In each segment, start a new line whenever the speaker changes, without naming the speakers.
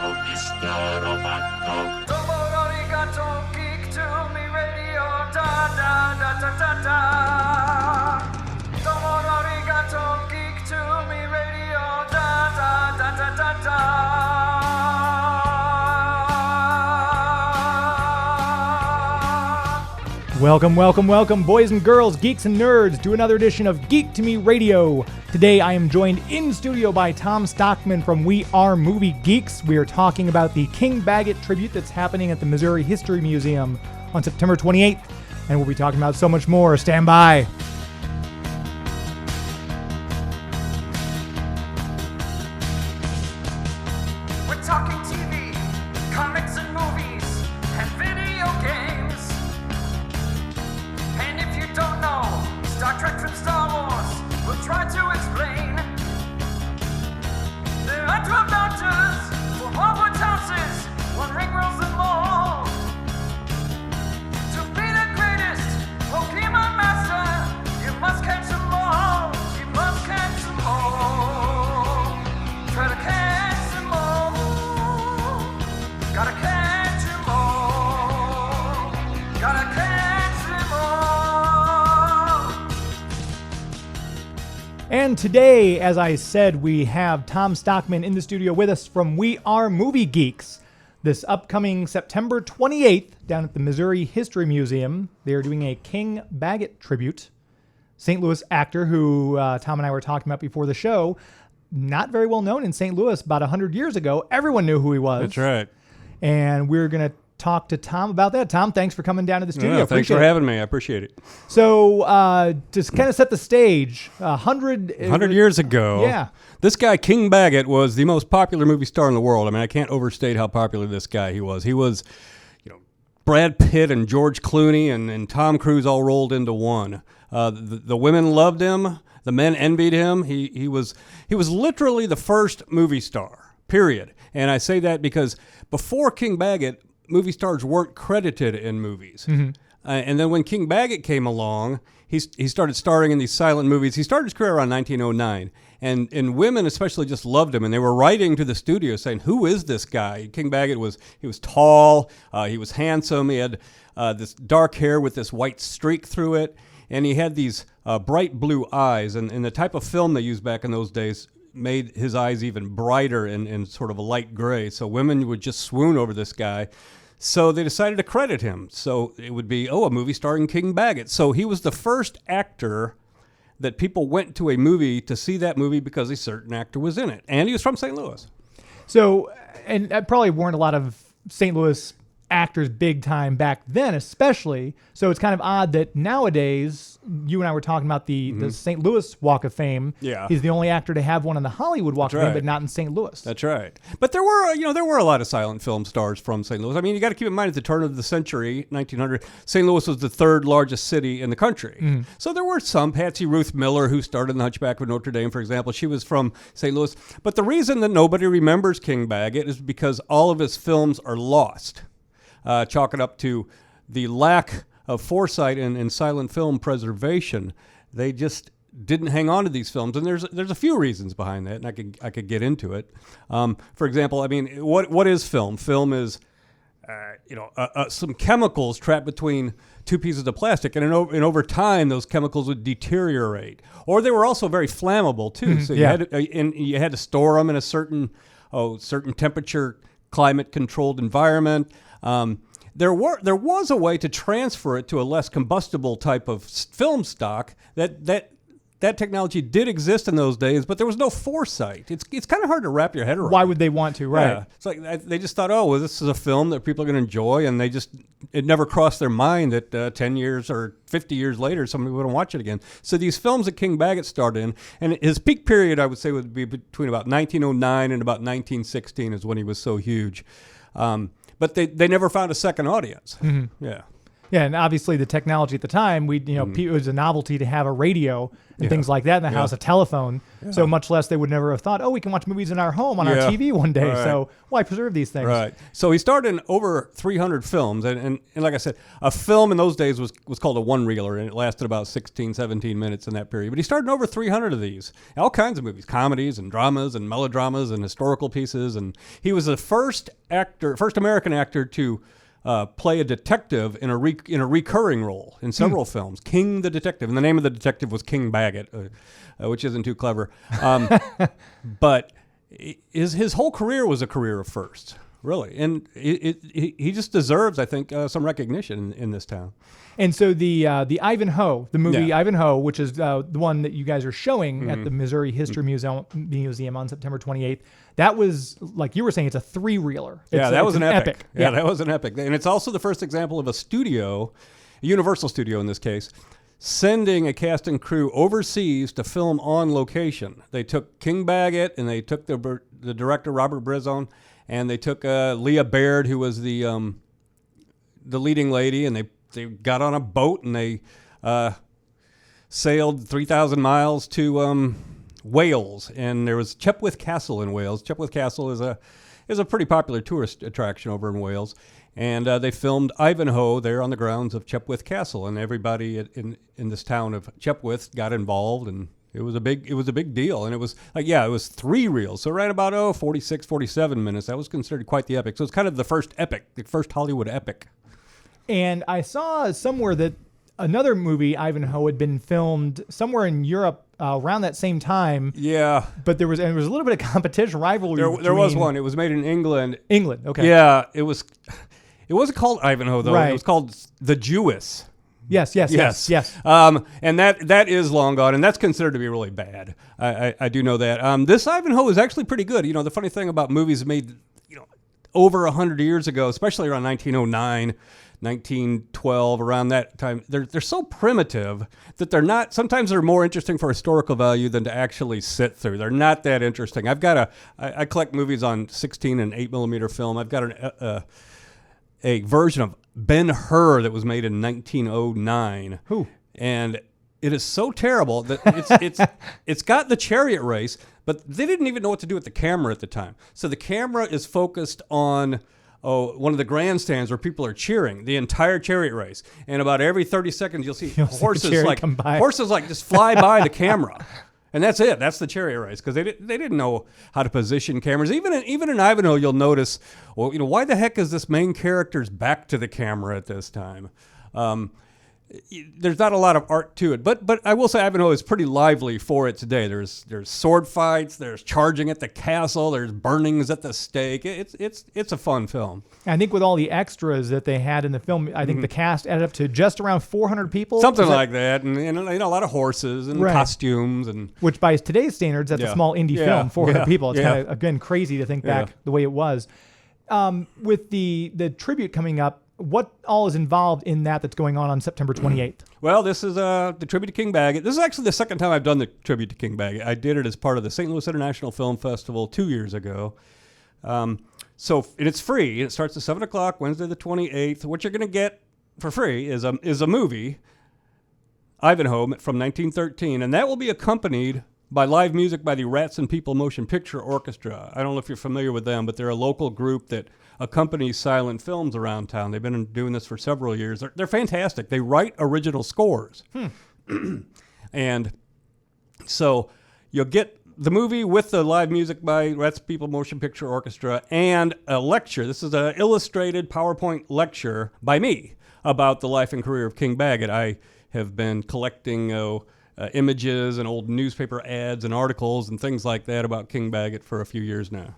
Mr. Roboto.
Domo arigato, geek to me radio, da da da da da da. Domo arigato, geek to me radio, da da da da da da.
Welcome, welcome, welcome, boys and girls, geeks and nerds, to another edition of Geek to Me Radio. Today I am joined in studio by Tom Stockman from We Are Movie Geeks. We are talking about the King Baggot Tribute that's happening at the Missouri History Museum on September 28th, and we'll be talking about so much more. Stand by.
We're talking TV, comics and movies, and video games. And if you don't know Star Trek from Star Wars, we'll try to explain. There are 12 doctors from Hogwarts houses, one ring rules them all. To be the greatest Pokemon master, you must catch them all. You must catch them all. Try to catch them all. Gotta catch them all. Gotta catch them all.
And today, as I said, we have Tom Stockman in the studio with us from We Are Movie Geeks. This upcoming September 28th, down at the Missouri History Museum, they are doing a King Baggot Tribute. St. Louis actor who Tom and I were talking about before the show, not very well known in St. Louis. About 100 years ago, everyone knew who he was.
That's right.
And we're going to talk to Tom about that. Tom, thanks for coming down to the studio.
Yeah, thanks for having me. I appreciate it.
So, just kind of set the stage. 100
years ago,
Yeah.
this guy, King Baggot, was the most popular movie star in the world. I mean, I can't overstate how popular this guy he was. He was, Brad Pitt and George Clooney and Tom Cruise all rolled into one. The women loved him. The men envied him. He was literally the first movie star, period. And I say that because before King Baggot, movie stars weren't credited in movies. Mm-hmm. And then when King Baggot came along, he started starring in these silent movies. He started his career around 1909. And women especially just loved him. And they were writing to the studio saying, who is this guy? King Baggot was tall. He was handsome. He had this dark hair with this white streak through it. And he had these bright blue eyes. And the type of film they used back in those days made his eyes even brighter in sort of a light gray. So women would just swoon over this guy. So they decided to credit him. So it would be, a movie starring King Baggot. So he was the first actor that people went to a movie to see that movie because a certain actor was in it. And he was from St. Louis.
So, and probably weren't a lot of St. Louis actors big time back then, especially. So it's kind of odd that nowadays, you and I were talking about the St. Louis Walk of Fame.
Yeah.
He's the only actor to have one in the Hollywood Walk of Fame, but not in St. Louis.
That's right. But there were a lot of silent film stars from St. Louis. I mean, you got to keep in mind at the turn of the century, 1900, St. Louis was the third largest city in the country. Mm. So there were some. Patsy Ruth Miller, who starred in The Hunchback of Notre Dame, for example, she was from St. Louis. But the reason that nobody remembers King Baggot is because all of his films are lost. Chalk it up to the lack of foresight in silent film preservation. They just didn't hang on to these films, and there's a few reasons behind that, and I could get into it. For example, I mean, what is film? Film is some chemicals trapped between two pieces of plastic, and over time those chemicals would deteriorate, or they were also very flammable too. Mm-hmm. So you had to store them in a certain temperature, climate controlled environment. There was a way to transfer it to a less combustible type of film stock. That technology did exist in those days, but there was no foresight. It's kind of hard to wrap your head around.
Why would they want to? Right.
Yeah. It's like they just thought, this is a film that people are going to enjoy, and it never crossed their mind that 10 years or 50 years later somebody would watch it again. So these films that King Baggot starred in, and his peak period I would say would be between about 1909 and about 1916 is when he was so huge. But they never found a second audience. Mm-hmm. Yeah.
Yeah, and obviously the technology at the time, it was a novelty to have a radio and things like that in the house, a telephone. So much less they would never have thought, we can watch movies in our home on our TV one day.
Right.
So why preserve these things?
Right. So he starred in over 300 films. And like I said, a film in those days was called a one-reeler, and it lasted about 16, 17 minutes in that period. But he starred in over 300 of these. All kinds of movies, comedies and dramas and melodramas and historical pieces. And he was the first American actor to play a detective in a recurring role in several films. King the Detective, and the name of the detective was King Baggot, which isn't too clever. But his whole career was a career of firsts, really, and he just deserves, I think, some recognition in this town.
And so the Ivanhoe, the movie Ivanhoe, which is the one that you guys are showing at the Missouri History Museum on September 28th, that was, like you were saying, it's a three-reeler.
That was an epic. Yeah, that was an epic. And it's also the first example of a studio, a Universal studio in this case, sending a cast and crew overseas to film on location. They took King Baggot, and they took the director, Robert Bresson, and they took Leah Baird, who was the leading lady, and they got on a boat and they sailed 3,000 miles to Wales, and there was Chepworth Castle in Wales. Chepworth Castle is a pretty popular tourist attraction over in Wales, and they filmed Ivanhoe there on the grounds of Chepworth Castle, and everybody in this town of Chepworth got involved, and it was a big deal. And it was it was 3 reels, so right about 46, 47 minutes. That was considered quite the epic. So it's kind of the first Hollywood epic. And
I saw somewhere that another movie, Ivanhoe, had been filmed somewhere in Europe around that same time. Yeah. But there was a little bit of competition, rivalry.
There was one. It was made in England.
England, okay.
Yeah, it wasn't called Ivanhoe, though.
Right.
It was called The Jewess.
Yes.
And that is long gone, and that's considered to be really bad. I do know that. This Ivanhoe is actually pretty good. The funny thing about movies made over 100 years ago, especially around 1909, 1912, around that time, they're so primitive that sometimes they're more interesting for historical value than to actually sit through. They're not that interesting. I collect movies on 16 and 8 millimeter film. I've got a version of Ben-Hur that was made in 1909. And it is so terrible that it's got the chariot race, but they didn't even know what to do with the camera at the time. So the camera is focused on one of the grandstands where people are cheering the entire chariot race, and about every 30 seconds you'll see horses just fly by the camera, and that's it. That's the chariot race, because they didn't know how to position cameras. Even in Ivanhoe, you'll notice, why the heck is this main character's back to the camera at this time? There's not a lot of art to it, but I will say Ivanhoe is pretty lively for it today. There's sword fights, there's charging at the castle, there's burnings at the stake. It's a fun film.
I think with all the extras that they had in the film, I think the cast added up to just around 400 people.
Something like that, and a lot of horses and costumes, and
which by today's standards, that's a small indie film. 400 people. It's kind of, again, crazy to think back the way it was. With the tribute coming up, what all is involved in that's going on September 28th?
Well, this is the tribute to King Baggot. This is actually the second time I've done the tribute to King Baggot. I did it as part of the St. Louis International Film Festival 2 years ago. And it's free. It starts at 7 o'clock, Wednesday the 28th. What you're going to get for free is a movie, Ivanhoe, from 1913, and that will be accompanied by live music by the Rats and People Motion Picture Orchestra. I don't know if you're familiar with them, but they're a local group that accompanies silent films around town. They've been doing this for several years. They're fantastic. They write original scores. And so you'll get the movie with the live music by Rats and People Motion Picture Orchestra and a lecture. This is an illustrated PowerPoint lecture by me about the life and career of King Baggot. I have been collecting images and old newspaper ads and articles and things like that about King Baggot for a few years now.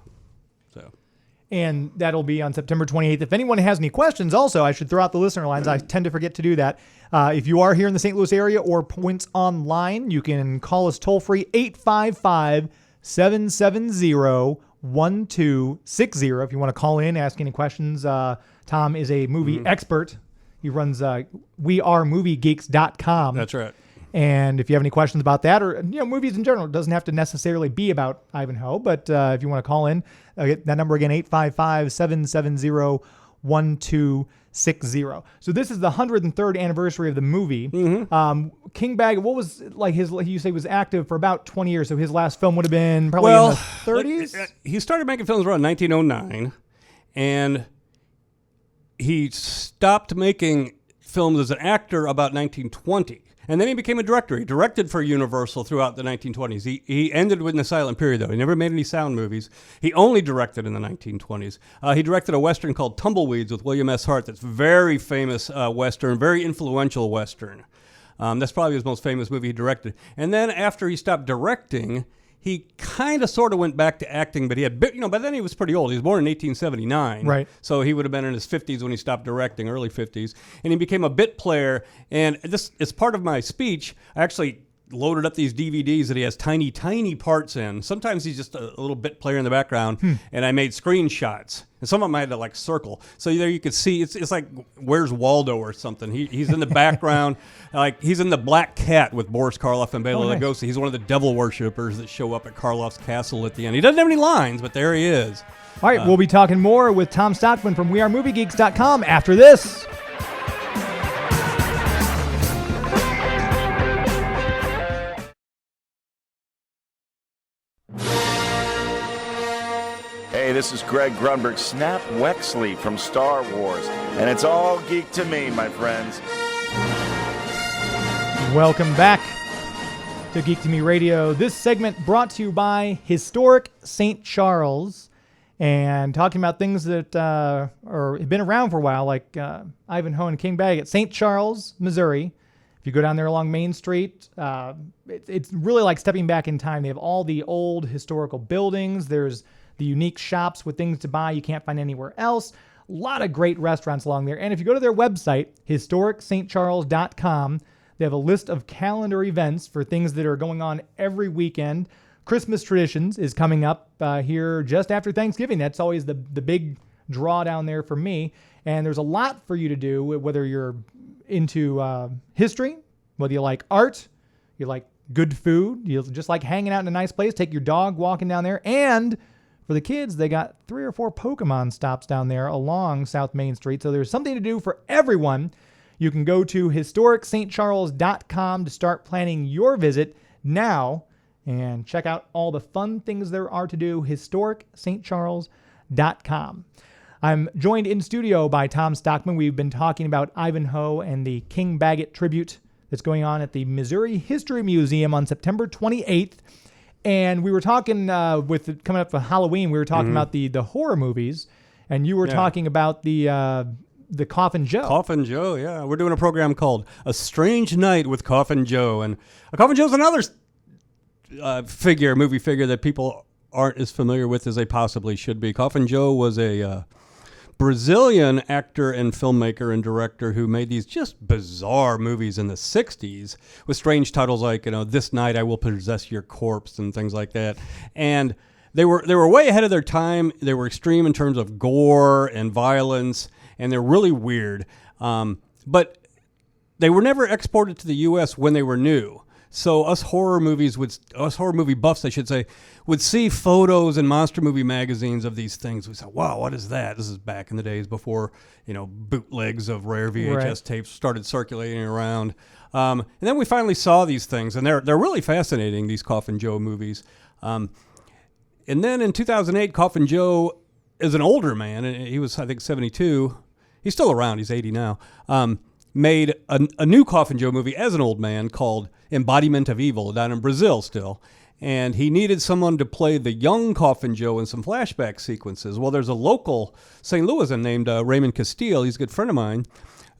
And that'll be on September 28th. If anyone has any questions, also, I should throw out the listener lines. I tend to forget to do that. If you are here in the St. Louis area or points online, you can call us toll-free, 855-770-1260. If you want to call in, ask any questions. Tom is a movie expert. He runs wearemoviegeeks.com.
That's right.
And if you have any questions about that, or movies in general, it doesn't have to necessarily be about Ivanhoe, but if you want to call in, get that number again, 855-770-1260. 1260. So this is the 103rd anniversary of the movie. King Baggot, what was like his? You say was active for about 20 years. So his last film would have been probably in the 30s.
He started making films around 1909, and he stopped making films as an actor about 1920. And then he became a director. He directed for Universal throughout the 1920s. He ended with the silent period, though. He never made any sound movies. He only directed in the 1920s. He directed a Western called Tumbleweeds with William S. Hart. That's very famous Western, very influential Western. That's probably his most famous movie he directed. And then after he stopped directing, he kind of sort of went back to acting, but he had, by then he was pretty old. He was born in 1879.
Right.
So he would have been in his 50s when he stopped directing, early 50s. And he became a bit player. And this is part of my speech. I actually loaded up these DVDs that he has tiny, tiny parts in. Sometimes he's just a little bit player in the background. And I made screenshots. And some of them I had to like circle. So there you could see, it's like Where's Waldo or something. He's in the background. Like he's in The Black Cat with Boris Karloff and Bela Lugosi. He's one of the devil worshippers that show up at Karloff's castle at the end. He doesn't have any lines, but there he is.
All right, we'll be talking more with Tom Stockman from WeAreMovieGeeks.com after this.
Hey, this is Greg Grunberg, Snap Wexley from Star Wars, and it's all geek to me, my friends.
Welcome back to Geek to Me Radio. This segment brought to you by Historic St. Charles, and talking about things that have been around for a while, like Ivanhoe and King Baggot. St. Charles, Missouri. If you go down there along Main Street, it's really like stepping back in time. They have all the old historical buildings. There's the unique shops with things to buy you can't find anywhere else. A lot of great restaurants along there. And if you go to their website, historicstcharles.com, they have a list of calendar events for things that are going on every weekend. Christmas Traditions is coming up here just after Thanksgiving. That's always the big draw down there for me. And there's a lot for you to do, whether you're into history, whether you like art, you like good food, you just like hanging out in a nice place, take your dog walking down there. And for the kids, they got 3 or 4 Pokemon stops down there along South Main Street. So there's something to do for everyone. You can go to historicstcharles.com to start planning your visit now and check out all the fun things there are to do. historicstcharles.com. I'm joined in studio by Tom Stockman. We've been talking about Ivanhoe and the King Baggot Tribute that's going on at the Missouri History Museum on September 28th. And we were talking coming up for Halloween, we were talking about the horror movies, and you were talking about the Coffin Joe.
Coffin Joe, yeah. We're doing a program called A Strange Night with Coffin Joe. And Coffin Joe's another movie figure that people aren't as familiar with as they possibly should be. Coffin Joe was a Brazilian actor and filmmaker and director who made these just bizarre movies in the 60s with strange titles like, This Night I Will Possess Your Corpse and things like that. And they were way ahead of their time. They were extreme in terms of gore and violence, and they're really weird. But they were never exported to the U.S. when they were new. So us horror movie buffs, I should say, would see photos in monster movie magazines of these things. We said, wow, what is that? This is back in the days before, bootlegs of rare VHS tapes started circulating around. And then we finally saw these things, and they're really fascinating, these Coffin Joe movies. And then in 2008, Coffin Joe is an older man, and he was, I think, 72. He's still around. He's 80 now. Made a new Coffin Joe movie as an old man called Embodiment of Evil down in Brazil still. And he needed someone to play the young Coffin Joe in some flashback sequences. Well, there's a local St. Louisan named Raymond Castile. He's a good friend of mine.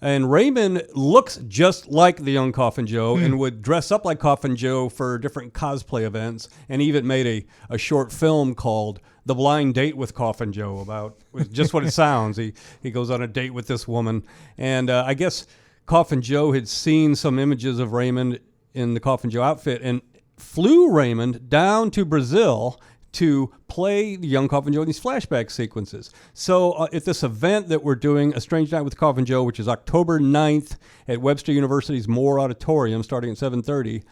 And Raymond looks just like the young Coffin Joe and would dress up like Coffin Joe for different cosplay events, and even made a short film called The Blind Date with Coffin Joe about just what it sounds. He goes on a date with this woman, and I guess Coffin Joe had seen some images of Raymond in the Coffin Joe outfit and flew Raymond down to Brazil to play the young Coffin Joe in these flashback sequences. So at this event that we're doing, A Strange Night with Coffin Joe, which is October 9th at Webster University's Moore Auditorium starting at 7:30,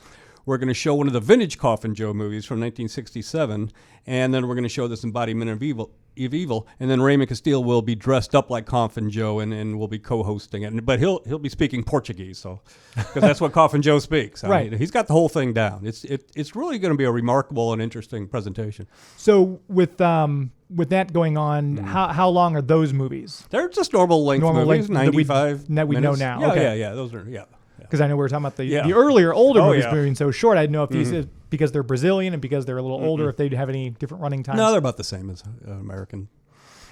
we're going to show one of the vintage Coffin Joe movies from 1967, and then we're going to show this embodiment of evil, and then Raymond Castile will be dressed up like Coffin Joe and will be co-hosting it. But he'll be speaking Portuguese, so because that's what Coffin Joe speaks. I
Right.
mean, he's got the whole thing down. It's really going to be a remarkable and interesting presentation.
So with that going on, how long are those movies?
They're just normal length movies, 95
that we know
minutes.
now.
Yeah,
Okay.
yeah. Those are
Because I know we were talking about the
Yeah.
earlier, older
Oh,
movies
yeah.
being so short. I didn't know if these, because they're Brazilian and because they're a little older, if they'd have any different running times.
No, they're about the same as American.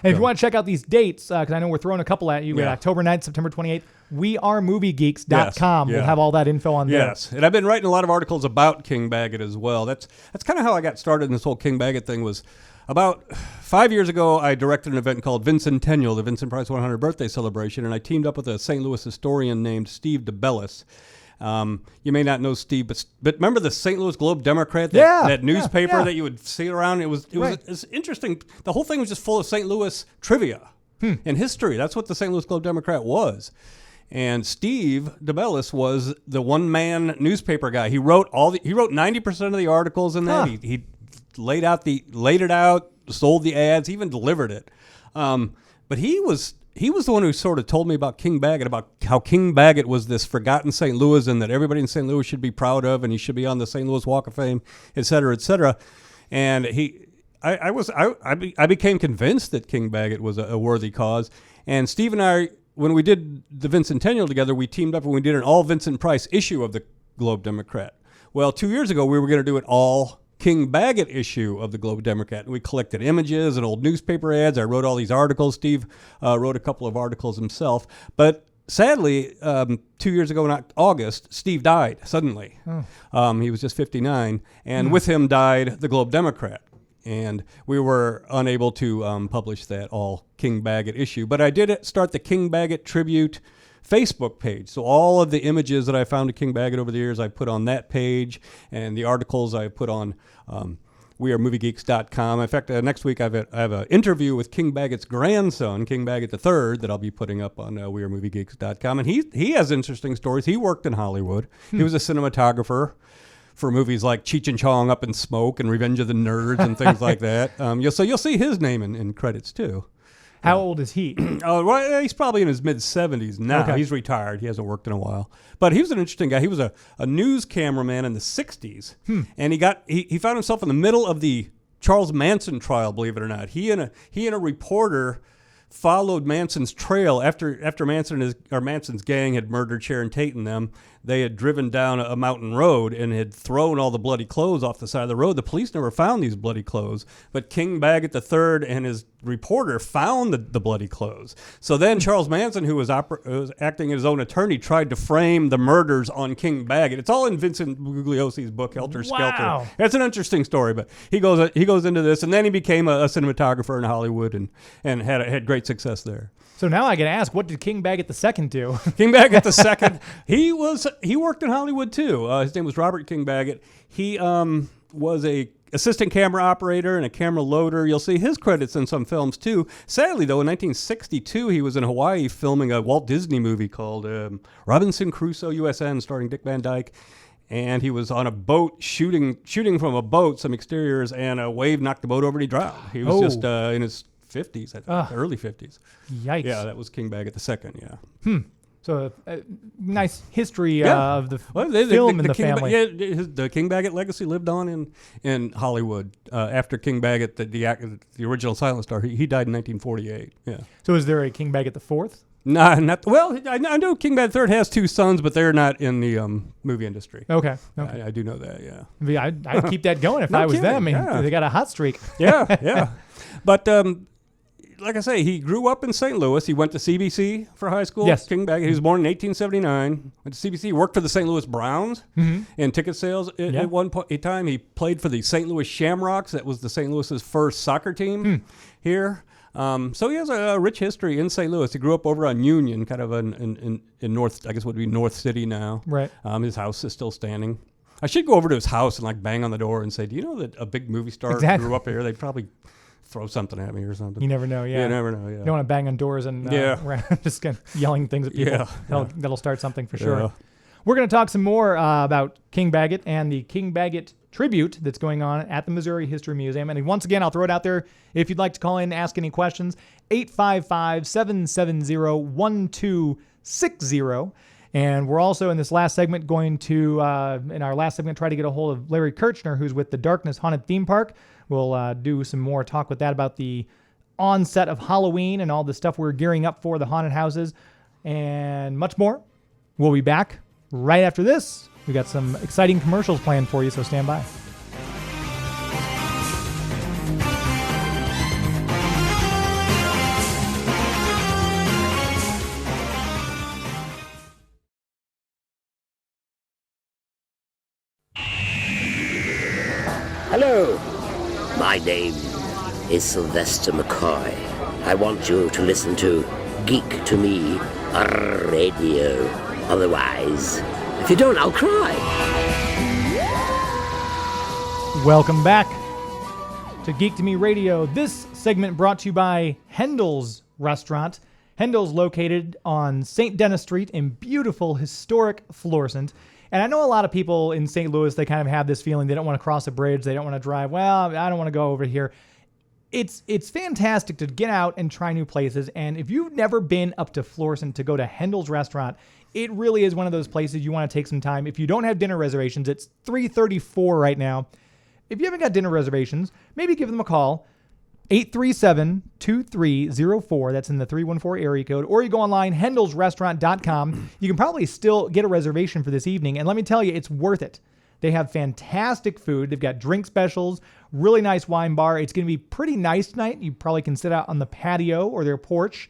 And if you want to check out these dates, because I know we're throwing a couple at you, we got
Yeah.
October 9th, September 28th, wearemoviegeeks.com.
Yes,
We'll
yeah.
have all that info on there.
Yes, and I've been writing a lot of articles about King Baggot as well. That's kind of how I got started in this whole King Baggot thing. Was about 5 years ago, I directed an event called Vincentennial, the Vincent Price 100 birthday celebration, and I teamed up with a St. Louis historian named Steve DeBellis. You may not know Steve, but remember the St. Louis Globe Democrat, that newspaper that you would see around? It was interesting. The whole thing was just full of St. Louis trivia and history. That's what the St. Louis Globe Democrat was. And Steve DeBellis was the one-man newspaper guy. He wrote 90% of the articles in that. He laid it out, sold the ads, even delivered it. But he was the one who sort of told me about King Baggot, about how King Baggot was this forgotten St. Louis and that everybody in St. Louis should be proud of, and he should be on the St. Louis Walk of Fame, et cetera, et cetera. And I became convinced that King Baggot was a worthy cause. And Steve and I, when we did the Vincentennial together, we teamed up and we did an all Vincent Price issue of the Globe Democrat. Well, 2 years ago, we were going to do an all King Baggot issue of the Globe Democrat. And we collected images and old newspaper ads. I wrote all these articles. Steve wrote a couple of articles himself. But sadly, 2 years ago in August, Steve died suddenly. He was just 59. And with him died the Globe Democrat. And we were unable to publish that all King Baggot issue. But I did start the King Baggot Tribute Facebook page. So all of the images that I found of King Baggot over the years, I put on that page, and the articles I put on wearemoviegeeks.com. In fact, next week I have an interview with King Baggot's grandson, King Baggot III, that I'll be putting up on wearemoviegeeks.com. And he has interesting stories. He worked in Hollywood. He was a cinematographer for movies like Cheech and Chong, Up in Smoke, and Revenge of the Nerds, and things like that. You'll see his name in credits too.
How old is he?
Well, he's probably in his mid-70s now.
Okay.
He's retired. He hasn't worked in a while. But he was an interesting guy. He was a news cameraman in the 60s. And he found himself in the middle of the Charles Manson trial, believe it or not. He and a reporter followed Manson's trail after Manson's gang had murdered Sharon Tate and them. They had driven down a mountain road and had thrown all the bloody clothes off the side of the road. The police never found these bloody clothes, but King Baggot III and his reporter found the bloody clothes. So then Charles Manson, who was acting as his own attorney, tried to frame the murders on King Baggot. It's all in Vincent Bugliosi's book, Helter Skelter.
Wow.
It's an interesting story, but he goes into this, and then he became a cinematographer in Hollywood and had great success there.
So now I got to ask, what did King Baggot II do?
King Baggot II, he worked in Hollywood too. His name was Robert King Baggot. He was a assistant camera operator and a camera loader. You'll see his credits in some films too. Sadly, though, in 1962, he was in Hawaii filming a Walt Disney movie called Robinson Crusoe USN, starring Dick Van Dyke. And he was on a boat shooting from a boat, some exteriors, and a wave knocked the boat over and he drowned. He was just in his 50s, I think, early 50s.
Yikes.
Yeah, that was King Baggot II, yeah.
So nice history of the film in the family.
The King Baggot legacy lived on in Hollywood after King Baggot, the original silent star. He died in 1948, yeah.
So is there a King Baggot IV?
Nah, not well. I know King Baggot III has two sons, but they're not in the movie industry.
Okay.
I do know that. Yeah.
I'd keep that going if
No
I was
kidding,
them. I mean,
yeah.
they got a hot streak.
Yeah. But like I say, he grew up in St. Louis. He went to CBC for high school.
Yes.
King Baggot. He was born in 1879. Went to CBC. Worked for the St. Louis Browns in ticket sales. At one point in time, he played for the St. Louis Shamrocks. That was the St. Louis's first soccer team here. So he has a rich history in St. Louis. He grew up over on Union, kind of in North, I guess would be North City now.
Right.
His house is still standing. I should go over to his house and bang on the door and say, "Do you know that a big movie star grew up here?" They'd probably throw something at me or something.
You never know. Yeah.
You never know. Yeah.
You don't want to bang on doors and just kind of yelling things at people.
Yeah.
That'll start something for sure.
Yeah.
We're going to talk some more about King Baggot and the King Baggot Tribute that's going on at the Missouri History Museum. And once again, I'll throw it out there. If you'd like to call in and ask any questions, 855-770-1260. And we're also in this last segment going to, try to get a hold of Larry Kirchner, who's with the Darkness Haunted Theme Park. We'll do some more talk with that about the onset of Halloween and all the stuff we're gearing up for, the haunted houses, and much more. We'll be back right after this. We got some exciting commercials planned for you, so stand by.
Hello, my name is Sylvester McCoy. I want you to listen to Geek to Me Radio. Otherwise, if you don't, I'll cry.
Welcome back to Geek to Me Radio. This segment brought to you by Hendel's Restaurant. Hendel's located on St. Denis Street in beautiful, historic Florissant. And I know a lot of people in St. Louis, they kind of have this feeling they don't want to cross a bridge. They don't want to drive. Well, I don't want to go over here. It's fantastic to get out and try new places. And if you've never been up to Florissant to go to Hendel's Restaurant, it really is one of those places you want to take some time. If you don't have dinner reservations, it's 3:34 right now. If you haven't got dinner reservations, maybe give them a call. 837-2304. That's in the 314 area code. Or you go online, hendelsrestaurant.com. You can probably still get a reservation for this evening. And let me tell you, it's worth it. They have fantastic food. They've got drink specials, really nice wine bar. It's going to be pretty nice tonight. You probably can sit out on the patio or their porch.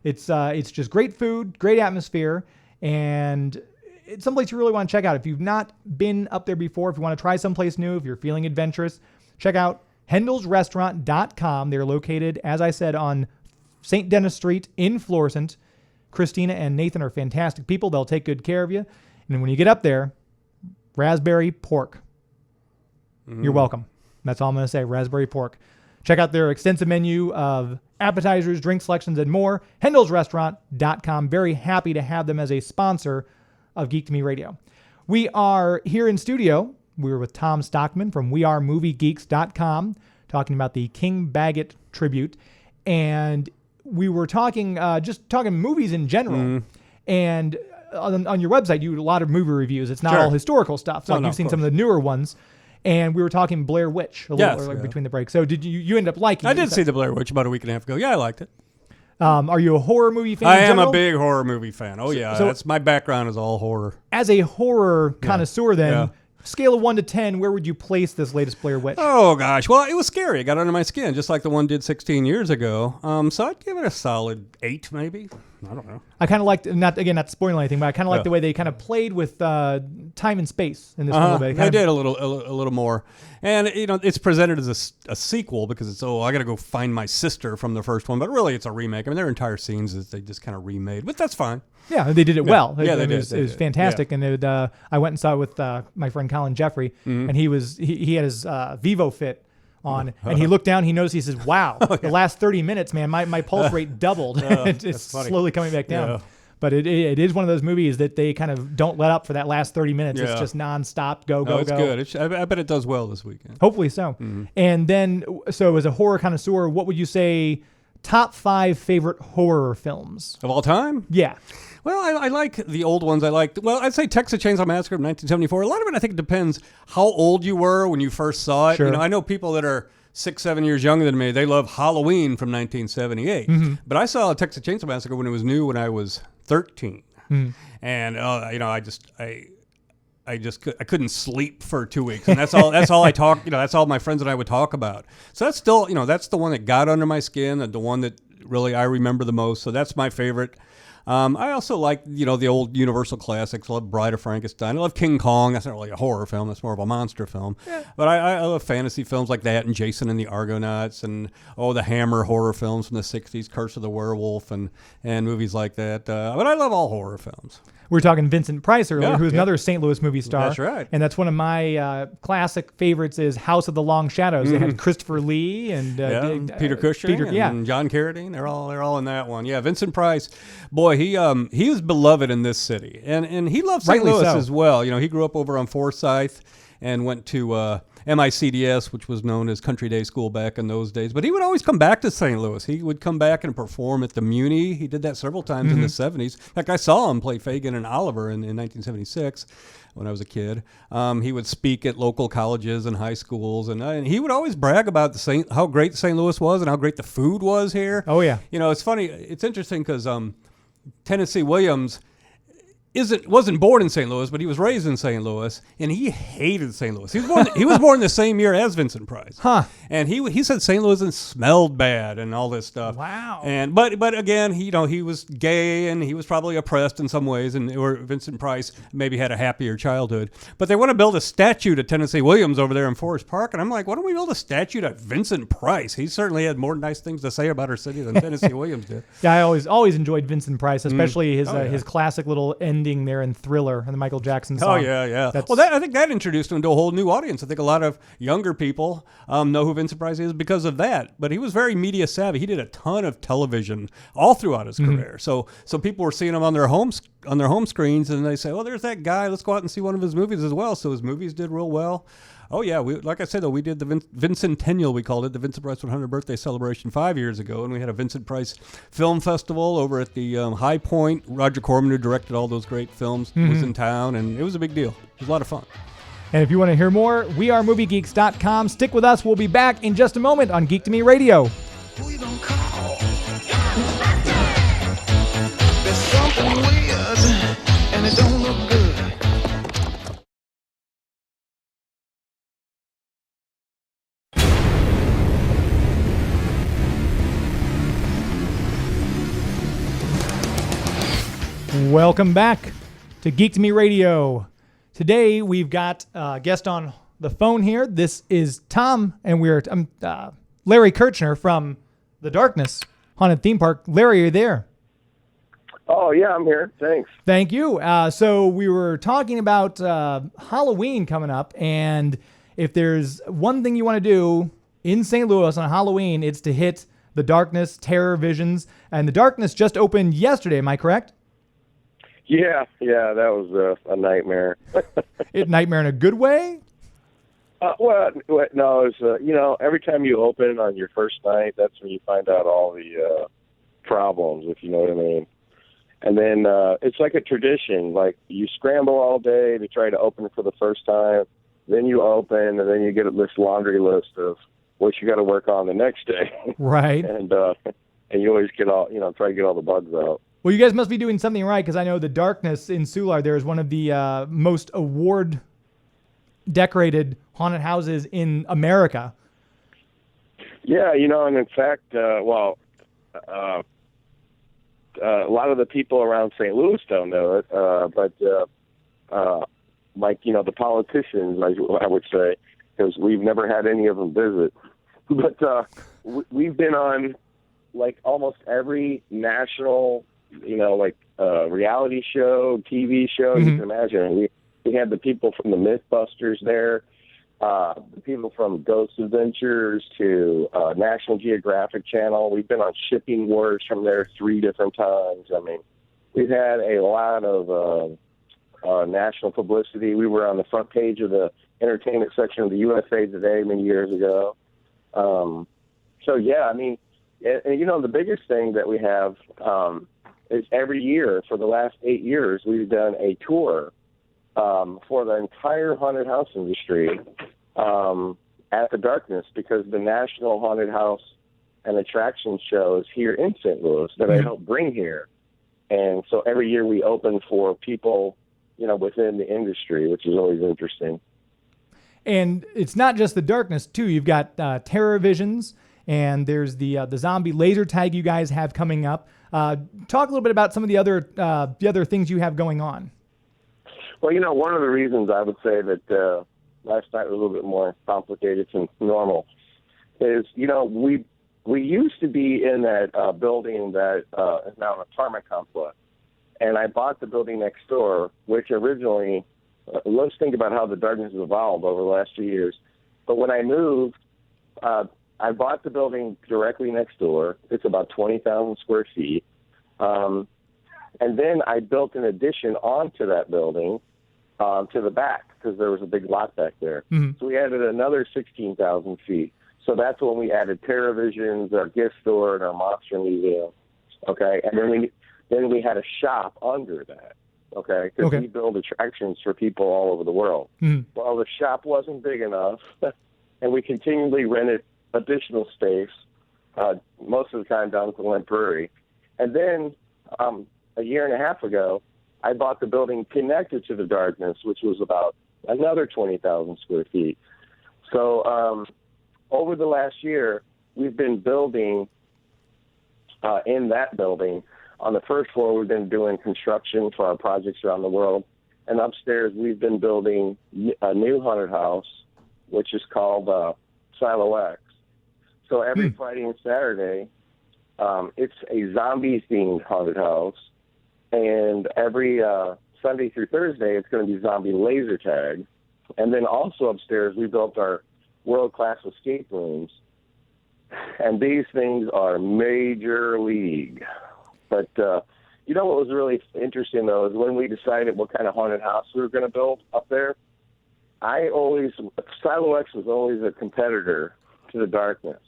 It's just great food, great atmosphere, and it's someplace you really want to check out. If you've not been up there before, if you want to try someplace new, if you're feeling adventurous, check out hendelsrestaurant.com. They're located, as I said, on St. Denis Street in Florissant. Christina and Nathan are fantastic people. They'll take good care of you. And when you get up there, raspberry pork. You're welcome. That's all I'm going to say, raspberry pork. Check out their extensive menu of appetizers, drink selections, and more. hendelsrestaurant.com. Very happy to have them as a sponsor of Geek to Me Radio. We are here in studio. We're with Tom Stockman from wearemoviegeeks.com talking about the King Baggot Tribute. And we were talking, just talking movies in general. And on your website, you do a lot of movie reviews. It's not all historical stuff. So you've seen some of the newer ones. And we were talking Blair Witch a little between the breaks. So did you end up liking it?
I did see the Blair Witch about a week and a half ago. Yeah, I liked it.
Are you a horror movie fan?
I am a big horror movie fan. Oh, yeah. So that's my background is all horror. As
a horror connoisseur, then, scale of 1 to 10, where would you place this latest Blair Witch?
Oh, gosh. Well, it was scary. It got under my skin, just like the one did 16 years ago. So I'd give it a solid 8, maybe. I don't know.
I kind of liked, not to spoil anything, but I kind of liked the way they kind of played with time and space in this movie.
They did a little more. And, it's presented as a sequel because it's, I got to go find my sister from the first one. But really, it's a remake. I mean, their entire scenes is they just kind of remade. But that's fine.
Yeah, they did it well.
Yeah, they did.
It was fantastic. Yeah. And I went and saw it with my friend Colin Jeffrey, and he had his Vivo Fit on, and he looked down, he noticed, he says, wow, the last 30 minutes, man, my pulse rate doubled. It's slowly coming back down. Yeah. But it is one of those movies that they kind of don't let up for that last 30 minutes. Yeah. It's just nonstop, go.
It's good. I bet it does well this weekend.
Hopefully so. And then, so as a horror connoisseur, what would you say top 5 favorite horror films?
Of all time?
Yeah.
Well, I like the old ones. I'd say Texas Chainsaw Massacre of 1974. A lot of it, I think, depends how old you were when you first saw it.
Sure.
I know people that are 6-7 years younger than me. They love Halloween from 1978. But I saw Texas Chainsaw Massacre when it was new when I was 13. And I couldn't sleep for 2 weeks, and that's all I talk. That's all my friends and I would talk about. So that's still, that's the one that got under my skin, and the one that really I remember the most. So that's my favorite. I also like, the old Universal classics. I love Bride of Frankenstein. I love King Kong. That's not really a horror film. That's more of a monster film. Yeah. But I love fantasy films like that, and Jason and the Argonauts, and the Hammer horror films from the 60s, Curse of the Werewolf, and movies like that. But I love all horror films.
We were talking Vincent Price earlier, who's another St. Louis movie star.
That's right.
And that's one of my classic favorites is House of the Long Shadows. They had Christopher Lee and
Peter Cushing and John Carradine. They're all in that one. Yeah, Vincent Price. Boy, boy, he was beloved in this city, and he loved St.
Rightly
Louis
so.
as well. You know, he grew up over on Forsyth and went to MICDS, which was known as Country Day School back in those days. But he would always come back to St. Louis. He would come back and perform at the Muni. He did that several times in the 70s. In fact, I saw him play Fagin and Oliver in 1976 when I was a kid. He would speak at local colleges and high schools, and he would always brag about how great St. Louis was and how great the food was here.
Oh, yeah.
You know, it's funny. It's interesting because Tennessee Williams wasn't born in St. Louis, but he was raised in St. Louis, and he hated St. Louis. He was born the same year as Vincent Price.
Huh.
And he said St. Louis smelled bad and all this stuff.
Wow.
And but again, he was gay and he was probably oppressed in some ways, or Vincent Price maybe had a happier childhood. But they want to build a statue to Tennessee Williams over there in Forest Park, and I'm like, why don't we build a statue to Vincent Price? He certainly had more nice things to say about our city than Tennessee Williams did.
Yeah, I always enjoyed Vincent Price, especially
yeah.
his classic little ending there in Thriller and the Michael Jackson
Oh,
song.
yeah.
That's-
Well, I think that introduced him to a whole new audience. I think a lot of younger people know who Vincent Price is because of that. But he was very media savvy. He did a ton of television all throughout his career. So people were seeing him on their home screens, and they say, "Oh, there's that guy. Let's go out and see one of his movies as well." So his movies did real well. Oh yeah, like I said, though, we did the Vincentennial, we called it, the Vincent Price 100th birthday celebration 5 years ago, and we had a Vincent Price film festival over at the High Point. Roger Corman, who directed all those great films, was in town, and it was a big deal. It was a lot of fun.
And if you want to hear more, wearemoviegeeks.com. Stick with us. We'll be back in just a moment on Geek to Me Radio.
Who you gonna call? There's something weird, and it don't look good.
Welcome back to Geek to Me Radio. Today we've got a guest on the phone here. This is Tom, and we're Larry Kirchner from the Darkness Haunted Theme Park. Larry, are you there?
Oh, yeah, I'm here. Thanks.
Thank you. So we were talking about Halloween coming up, and if there's one thing you want to do in St. Louis on Halloween, it's to hit the Darkness Terror Visions. And the Darkness just opened yesterday, am I correct?
Yeah, that was a nightmare.
Nightmare in a good way?
No, it's every time you open on your first night, that's when you find out all the problems, if you know what I mean. And then it's like a tradition. Like, you scramble all day to try to open it for the first time. Then you open, and then you get this laundry list of what you got to work on the next day.
Right.
And you always get try to get all the bugs out.
Well, you guys must be doing something right, because I know the Darkness in Soulard there is one of the most award-decorated haunted houses in America.
Yeah, and in fact, a lot of the people around St. Louis don't know it, but the politicians, I would say, because we've never had any of them visit. But we've been on, like, almost every national reality show, TV show, you can imagine. We had the people from the Mythbusters there, the people from Ghost Adventures to National Geographic Channel. We've been on Shipping Wars from there 3 different times. I mean, we've had a lot of national publicity. We were on the front page of the entertainment section of the USA Today many years ago. So, yeah, I mean, and the biggest thing that we have is every year for the last 8 years, we've done a tour for the entire haunted house industry at the Darkness, because the National Haunted House and Attraction Show is here in St. Louis that I help bring here. And so every year we open for people, within the industry, which is always interesting.
And it's not just the Darkness, too. You've got Terror Visions, and there's the zombie laser tag you guys have coming up. Talk a little bit about some of the other things you have going on.
Well, one of the reasons I would say that last night was a little bit more complicated than normal is, we used to be in that building that is now an apartment complex. And I bought the building next door, which originally, let's think about how the Darkness has evolved over the last few years. But when I moved, I bought the building directly next door. It's about 20,000 square feet. And then I built an addition onto that building to the back because there was a big lot back there. So we added another 16,000 feet. So that's when we added TerraVisions, our gift store, and our monster museum. Okay, and then we had a shop under that. Okay, because we build attractions for people all over the world. Well, the shop wasn't big enough, and we continually rented additional space, most of the time down at the Lent Brewery. And then a year and a half ago, I bought the building connected to the Darkness, which was about another 20,000 square feet. So over the last year, we've been building in that building. On the first floor, we've been doing construction for our projects around the world. And upstairs, we've been building a new haunted house, which is called Silo X. So every Friday and Saturday, it's a zombie-themed haunted house. And every Sunday through Thursday, it's going to be zombie laser tag. And then also upstairs, we built our world-class escape rooms. And these things are major league. But you know what was really interesting, though, is when we decided what kind of haunted house we were going to build up there, Silo X was always a competitor to the Darkness.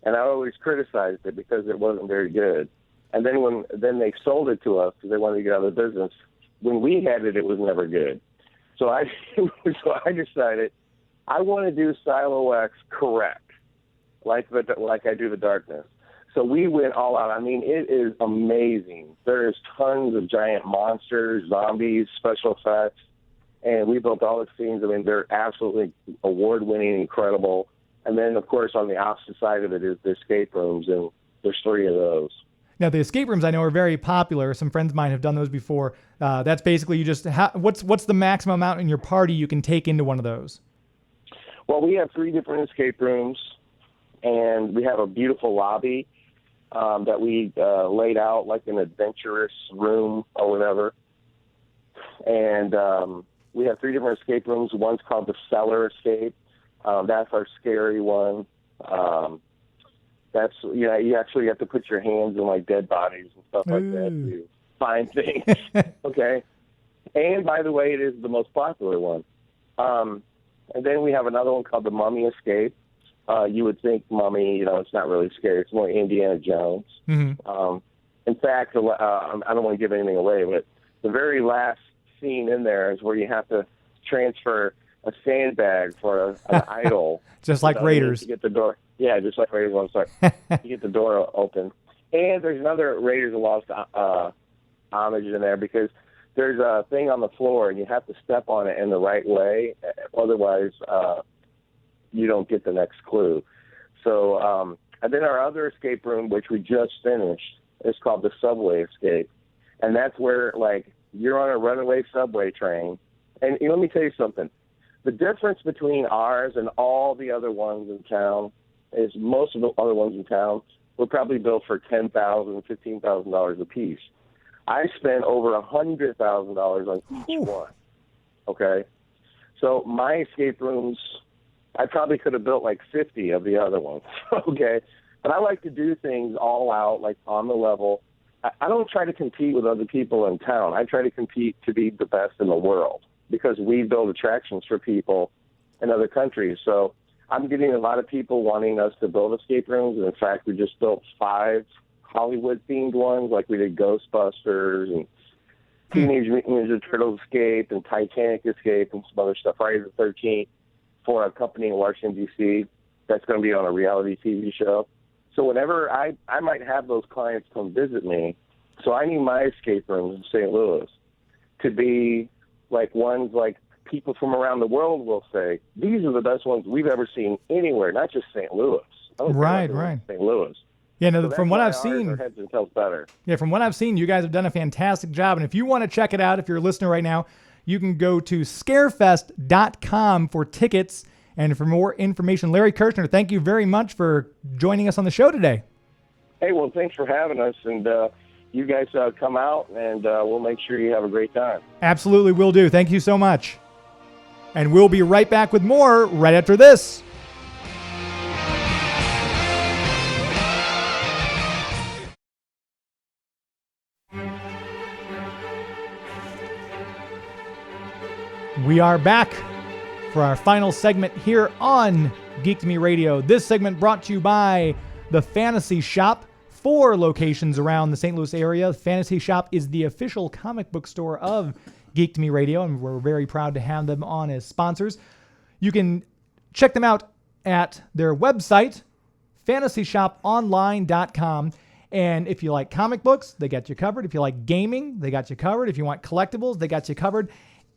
And I always criticized it because it wasn't very good. And then they sold it to us because they wanted to get out of the business. When we had it, it was never good. So I decided I want to do Silo X correct, like I do the Darkness. So we went all out. I mean, it is amazing. There's tons of giant monsters, zombies, special effects, and we built all the scenes. I mean, they're absolutely award-winning, incredible. And then, of course, on the opposite side of it is the escape rooms, and there's 3 of those.
Now, the escape rooms I know are very popular. Some friends of mine have done those before. That's basically you just what's the maximum amount in your party you can take into one of those?
Well, we have 3 different escape rooms, and we have a beautiful lobby that we laid out like an adventurous room or whatever. And we have 3 different escape rooms. One's called the Cellar Escape. That's our scary one. That's, you actually have to put your hands in like dead bodies and stuff like that to find things. Okay. And by the way, it is the most popular one. And then we have another one called the Mummy Escape. You would think Mummy, it's not really scary. It's more Indiana Jones. In fact, I don't want to give anything away, but the very last scene in there is where you have to transfer a sandbag for an idol.
Just like Raiders.
To get the door. Yeah, just like Raiders. I'm sorry. To get the door open. And there's another Raiders of Lost homage in there because there's a thing on the floor and you have to step on it in the right way. Otherwise, you don't get the next clue. So, and then our other escape room, which we just finished, is called the Subway Escape. And that's where, you're on a runaway subway train. And let me tell you something. The difference between ours and all the other ones in town is most of the other ones in town were probably built for $10,000, $15,000 a piece. I spent over $100,000 on each one. Okay? So my escape rooms, I probably could have built 50 of the other ones. Okay? But I like to do things all out, on the level. I don't try to compete with other people in town. I try to compete to be the best in the world because we build attractions for people in other countries. So I'm getting a lot of people wanting us to build escape rooms. And in fact, we just built 5 Hollywood-themed ones, like we did Ghostbusters and Teenage Mutant Ninja Turtles Escape and Titanic Escape and some other stuff, Friday the 13th, for a company in Washington, D.C. that's going to be on a reality TV show. So whenever I might have those clients come visit me, so I need my escape rooms in St. Louis to be ones people from around the world will say, these are the best ones we've ever seen anywhere, not just St. Louis.
Right.
St. Louis.
Yeah, no,
So
from what I've
our
seen,
heads and tails better.
Yeah, from what I've seen, you guys have done a fantastic job. And if you want to check it out, if you're a listener right now, you can go to scarefest.com for tickets and for more information. Larry Kirchner, thank you very much for joining us on the show today.
Hey, well, thanks for having us. And you guys come out, and we'll make sure you have a great time.
Absolutely will do. Thank you so much. And we'll be right back with more right after this. We are back for our final segment here on Geek to Me Radio. This segment brought to you by the Fantasy Shop. 4 locations around the St. Louis area. Fantasy Shop is the official comic book store of Geek to Me Radio, and we're very proud to have them on as sponsors. You can check them out at their website, fantasyshoponline.com. And if you like comic books, they got you covered. If you like gaming, they got you covered. If you want collectibles, they got you covered.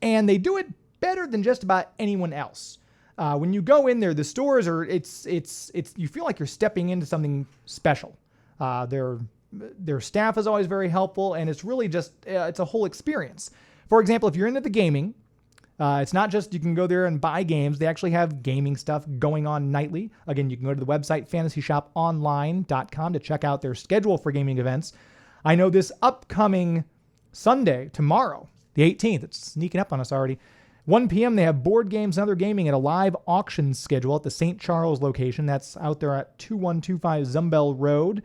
And they do it better than just about anyone else. When you go in there, the stores are, it's you feel like you're stepping into something special. Their staff is always very helpful, and it's really just, it's a whole experience. For example, if you're into the gaming, it's not just you can go there and buy games. They actually have gaming stuff going on nightly. Again, you can go to the website fantasyshoponline.com to check out their schedule for gaming events. I know this upcoming Sunday, tomorrow, the 18th, it's sneaking up on us already. 1 p.m. they have board games and other gaming at a live auction schedule at the St. Charles location. That's out there at 2125 Zumbell Road.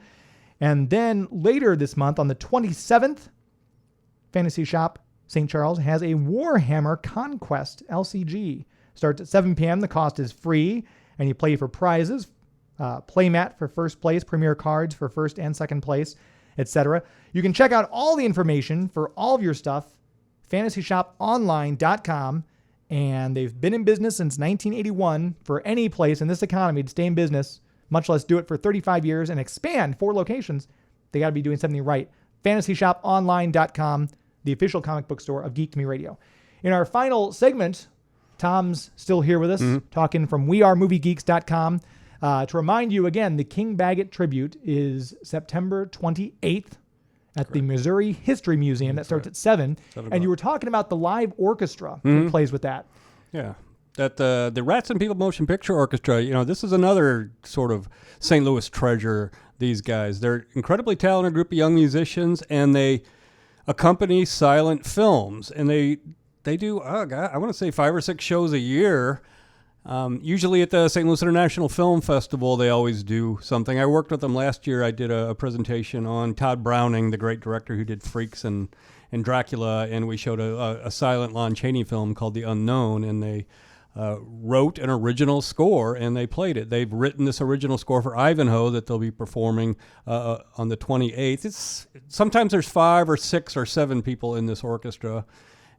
And then later this month on the 27th, Fantasy Shop St. Charles has a Warhammer Conquest LCG. Starts at 7 p.m. The cost is free, and you play for prizes, playmat for first place, premier cards for first and second place, etc. You can check out all the information for all of your stuff, fantasyshoponline.com, and they've been in business since 1981. For any place in this economy to stay in business, much less do it for 35 years and expand 4 locations, they got to be doing something right. fantasyshoponline.com, the official comic book store of Geek to Me Radio. In our final segment, Tom's still here with us, talking from wearemoviegeeks.com. To remind you again, the King Baggot Tribute is September 28th at the Missouri History Museum. That starts at 7. And you were talking about the live orchestra that plays with that.
Yeah. That the Rats and People Motion Picture Orchestra, this is another sort of St. Louis treasure, these guys. They're incredibly talented group of young musicians, and they accompany silent films. And they do, I want to say 5 or 6 shows a year. Usually at the St. Louis International Film Festival, they always do something. I worked with them last year. I did a presentation on Todd Browning, the great director who did Freaks and Dracula, and we showed a silent Lon Chaney film called The Unknown, and they wrote an original score, and they played it. They've written this original score for Ivanhoe that they'll be performing on the 28th. Sometimes there's 5 or 6 or 7 people in this orchestra.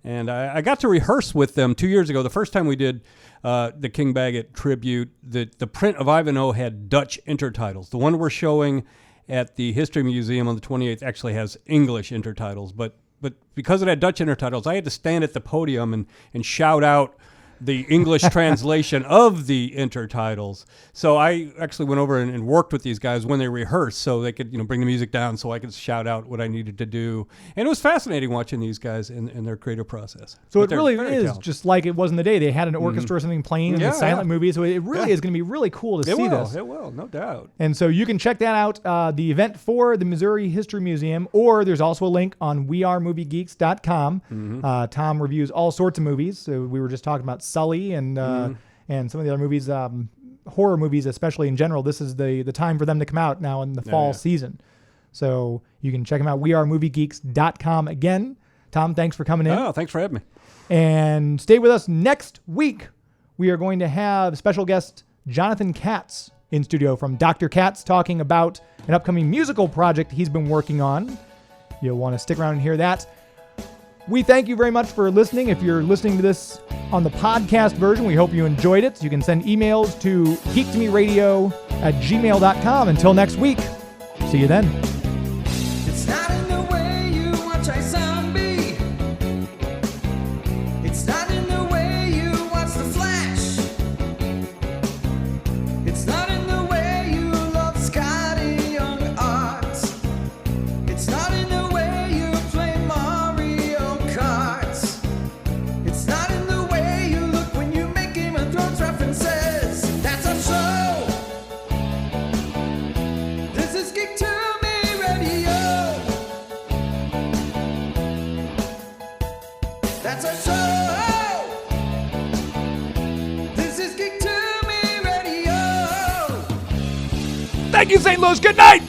And I got to rehearse with them 2 years ago. The first time we did the King Baggot Tribute, the print of Ivanhoe had Dutch intertitles. The one we're showing at the History Museum on the 28th actually has English intertitles. But because it had Dutch intertitles, I had to stand at the podium and shout out the English translation of the intertitles. So I actually went over and worked with these guys when they rehearsed, so they could bring the music down so I could shout out what I needed to do. And it was fascinating watching these guys in their creative process.
So it really is just like it was in the day. They had an orchestra or something playing in the silent movie, so it really is going to be really cool to see this.
It will, no doubt.
And so you can check that out, the event for the Missouri History Museum, or there's also a link on wearemoviegeeks.com. Tom reviews all sorts of movies. So we were just talking about Sully and some of the other movies, horror movies especially in general. This is the time for them to come out now in the fall season. So you can check them out, wearemoviegeeks.com. Again, Tom, thanks for coming in.
Oh, thanks for having me.
And stay with us next week. We are going to have special guest Jonathan Katz in studio from Dr. Katz, talking about an upcoming musical project he's been working on. You'll want to stick around and hear that. We thank you very much for listening. If you're listening to this on the podcast version, we hope you enjoyed it. You can send emails to geektomeradio@gmail.com. Until next week, see you then.
It's not in the way you watch I zombie. It's not in the way you watch The Flash. It's not in the way you love Scotty Young art. It's not in the way you play Mario Kart. It's not in the way you look when you make Game of Thrones references. That's our show. This is Geek to Me Radio. That's our show. This is Geek to Me Radio.
Thank you, St. Louis. Good night.